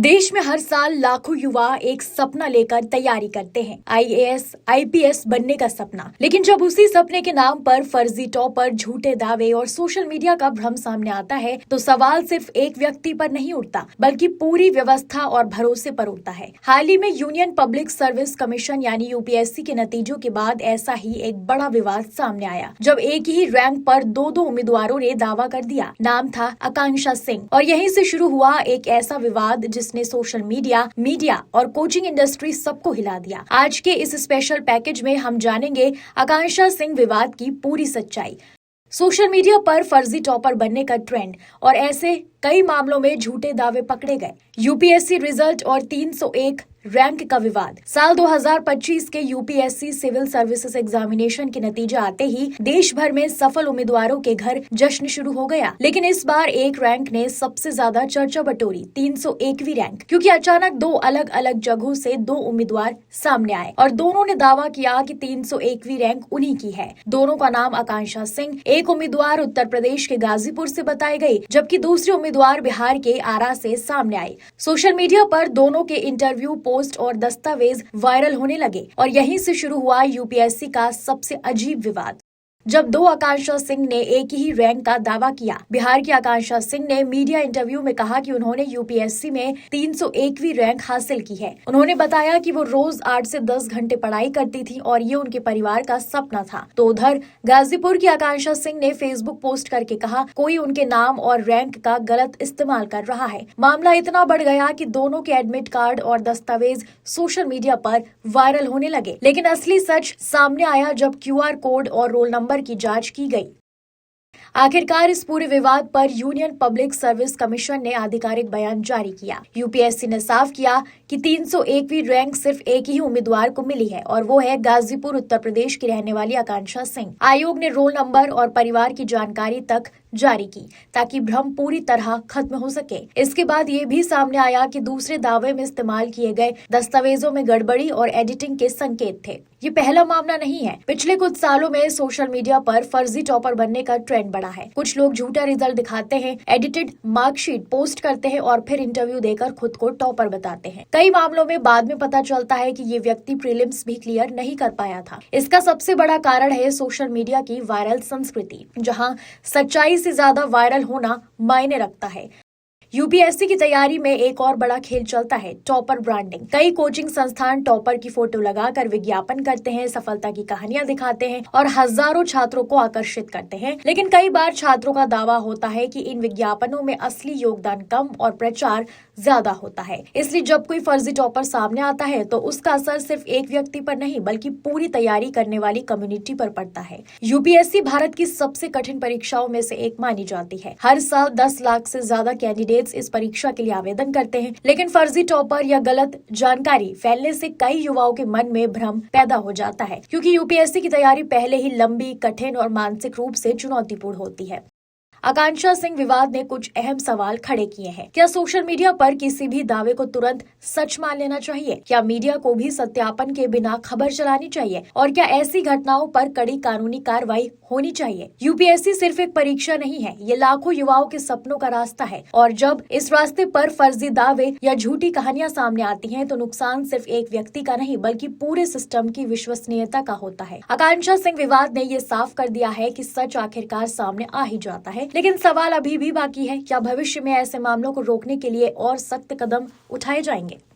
देश में हर साल लाखों युवा एक सपना लेकर तैयारी करते हैं, आईएएस, आईपीएस बनने का सपना। लेकिन जब उसी सपने के नाम पर फर्जी टॉपर, झूठे दावे और सोशल मीडिया का भ्रम सामने आता है, तो सवाल सिर्फ एक व्यक्ति पर नहीं उठता, बल्कि पूरी व्यवस्था और भरोसे पर उठता है। हाल ही में यूनियन पब्लिक सर्विस कमीशन यानी यूपीएससी के नतीजों के बाद ऐसा ही एक बड़ा विवाद सामने आया, जब एक ही रैंक पर दो उम्मीदवारों ने दावा कर दिया। नाम था आकांक्षा सिंह, और यहीं से शुरू हुआ एक ऐसा विवाद जिसने सोशल मीडिया और कोचिंग इंडस्ट्री सबको हिला दिया। आज के इस स्पेशल पैकेज में हम जानेंगे आकांक्षा सिंह विवाद की पूरी सच्चाई, सोशल मीडिया पर फर्जी टॉपर बनने का ट्रेंड और ऐसे कई मामलों में झूठे दावे पकड़े गए, यूपीएससी रिजल्ट और 301 रैंक का विवाद। साल 2025 के यूपीएससी सिविल सर्विसेज एग्जामिनेशन के नतीजे आते ही देश भर में सफल उम्मीदवारों के घर जश्न शुरू हो गया। लेकिन इस बार एक रैंक ने सबसे ज्यादा चर्चा बटोरी, 301वीं रैंक, क्योंकि अचानक दो अलग अलग जगहों से दो उम्मीदवार सामने आए और दोनों ने दावा किया कि 301वीं रैंक उन्हीं की है। दोनों का नाम आकांक्षा सिंह, एक उम्मीदवार उत्तर प्रदेश के गाजीपुर से बताई गई, जबकि दूसरे उम्मीदवार बिहार के आरा से सामने आए। सोशल मीडिया पर दोनों के इंटरव्यू, पोस्ट और दस्तावेज वायरल होने लगे और यहीं से शुरू हुआ यूपीएससी का सबसे अजीब विवाद, जब दो आकांक्षा सिंह ने एक ही रैंक का दावा किया। बिहार की आकांक्षा सिंह ने मीडिया इंटरव्यू में कहा कि उन्होंने यूपीएससी में 301वीं रैंक हासिल की है। उन्होंने बताया कि वो रोज 8 से 10 घंटे पढ़ाई करती थी और ये उनके परिवार का सपना था। तो उधर गाजीपुर की आकांक्षा सिंह ने फेसबुक पोस्ट करके कहा, कोई उनके नाम और रैंक का गलत इस्तेमाल कर रहा है। मामला इतना बढ़ गया कि दोनों के एडमिट कार्ड और दस्तावेज सोशल मीडिया पर वायरल होने लगे। लेकिन असली सच सामने आया जब क्यूआर कोड और रोल नंबर की जांच की गई। आखिरकार इस पूरे विवाद पर यूनियन पब्लिक सर्विस कमीशन ने आधिकारिक बयान जारी किया। यूपीएससी ने साफ किया कि 301वीं रैंक सिर्फ एक ही उम्मीदवार को मिली है और वो है गाजीपुर, उत्तर प्रदेश की रहने वाली आकांक्षा सिंह। आयोग ने रोल नंबर और परिवार की जानकारी तक जारी की ताकि भ्रम पूरी तरह खत्म हो सके। इसके बाद ये भी सामने आया कि दूसरे दावे में इस्तेमाल किए गए दस्तावेजों में गड़बड़ी और एडिटिंग के संकेत थे। ये पहला मामला नहीं है। पिछले कुछ सालों में सोशल मीडिया पर फर्जी टॉपर बनने का ट्रेंड बढ़ा है। कुछ लोग झूठा रिजल्ट दिखाते हैं, एडिटेड मार्कशीट पोस्ट करते हैं और फिर इंटरव्यू देकर खुद को टॉपर बताते हैं। कई मामलों में बाद में पता चलता है कि ये व्यक्ति प्रीलिम्स भी क्लियर नहीं कर पाया था। इसका सबसे बड़ा कारण है सोशल मीडिया की वायरल संस्कृति, जहाँ सच्चाई से ज्यादा वायरल होना मायने रखता है। यूपीएससी की तैयारी में एक और बड़ा खेल चलता है, टॉपर ब्रांडिंग। कई कोचिंग संस्थान टॉपर की फोटो लगाकर विज्ञापन करते हैं, सफलता की कहानियां दिखाते हैं और हजारों छात्रों को आकर्षित करते हैं। लेकिन कई बार छात्रों का दावा होता है कि इन विज्ञापनों में असली योगदान कम और प्रचार ज्यादा होता है। इसलिए जब कोई फर्जी टॉपर सामने आता है तो उसका असर सिर्फ एक व्यक्ति पर नहीं, बल्कि पूरी तैयारी करने वाली कम्युनिटी पर पड़ता है। यूपीएससी भारत की सबसे कठिन परीक्षाओं में से एक मानी जाती है। हर साल 10 लाख से ज्यादा कैंडिडेट इस परीक्षा के लिए आवेदन करते हैं। लेकिन फर्जी टॉपर या गलत जानकारी फैलने से कई युवाओं के मन में भ्रम पैदा हो जाता है, क्योंकि यूपीएससी की तैयारी पहले ही लंबी, कठिन और मानसिक रूप से चुनौतीपूर्ण होती है। आकांक्षा सिंह विवाद ने कुछ अहम सवाल खड़े किए हैं। क्या सोशल मीडिया पर किसी भी दावे को तुरंत सच मान लेना चाहिए? क्या मीडिया को भी सत्यापन के बिना खबर चलानी चाहिए? और क्या ऐसी घटनाओं पर कड़ी कानूनी कार्रवाई होनी चाहिए? यूपीएससी सिर्फ एक परीक्षा नहीं है, ये लाखों युवाओं के सपनों का रास्ता है। और जब इस रास्ते पर फर्जी दावे या झूठी कहानियां सामने आती हैं, तो नुकसान सिर्फ एक व्यक्ति का नहीं, बल्कि पूरे सिस्टम की विश्वसनीयता का होता है। आकांक्षा सिंह विवाद ने ये साफ कर दिया है कि सच आखिरकार सामने आ ही जाता है। लेकिन सवाल अभी भी बाकी है, क्या भविष्य में ऐसे मामलों को रोकने के लिए और सख्त कदम उठाए जाएंगे?